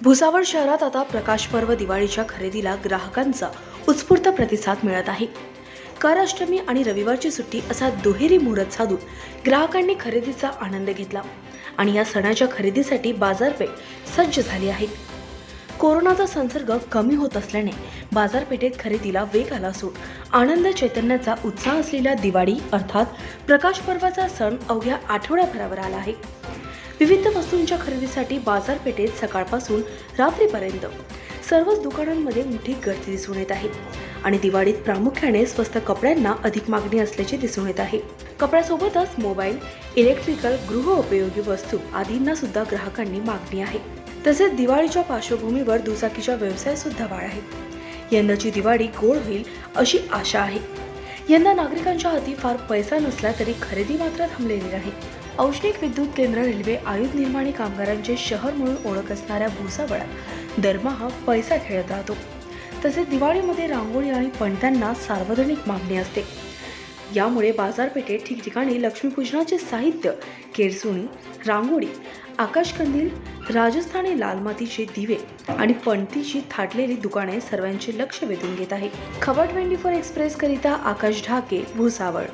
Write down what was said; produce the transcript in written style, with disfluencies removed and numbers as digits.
भुसावळ शहरात आता प्रकाश पर्व दिवाळीच्या खरेदीला ग्राहकांचा उत्स्फूर्त प्रतिसाद मिळत आहे. कर अष्टमी आणि रविवारची सुट्टी असा दुहेरी मुहूर्त साधून ग्राहकांनी खरेदीचा आनंद घेतला आणि या सणाच्या खरेदीसाठी बाजारपेठ सज्ज झाली आहे. कोरोनाचा संसर्ग कमी होत असल्याने बाजारपेठेत खरेदीला वेग आला असून आनंद चैतन्याचा उत्साह असलेल्या दिवाळी अर्थात प्रकाश पर्वाचा सण अवघ्या आठवड्याभरावर आला आहे. विविध वस्तूंच्या खरेदीसाठी बाजारपेठेत सकाळपासून रात्रीपर्यंत सर्वच दुकानांमध्ये मोठी गर्दी दिसून येत आहे आणि दिवाळीत प्रामुख्याने स्वस्त कपड्यांना अधिक मागणी असल्याचे दिसून येत आहे. कपड्यासोबतच मोबाईल, इलेक्ट्रिकल, गृहोपयोगी वस्तू आदींना सुद्धा ग्राहकांनी मागणी आहे. तसेच दिवाळीच्या पार्श्वभूमीवर दुचाकीचा व्यवसाय सुद्धा वाढ आहे. यंदाची दिवाळी गोड होईल अशी आशा आहे. यंदा नागरिकांच्या हाती फार पैसा नसला तरी खरेदी मात्र थांबलेली नाही. औष्णिक विद्युत केंद्र, रेल्वे, आयुध निर्माणी कामगारांचे शहर म्हणून ओळख असणाऱ्या भुसावळात दरमहा पैसा खेळत राहतो. तसेच दिवाळीमध्ये रांगोळी आणि पणत्यांना सार्वजनिक मागणी असते. यामुळे बाजारपेठेत ठिकठिकाणी लक्ष्मीपूजनाचे साहित्य, केरसुणी, रांगोळी, आकाशकंदील, राजस्थानी लाल मातीचे दिवे आणि पणतीची थाटलेली दुकाने सर्वांचे लक्ष वेधून घेत आहे. खबर 24 एक्सप्रेस करिता आकाश ढाके, भुसावळ.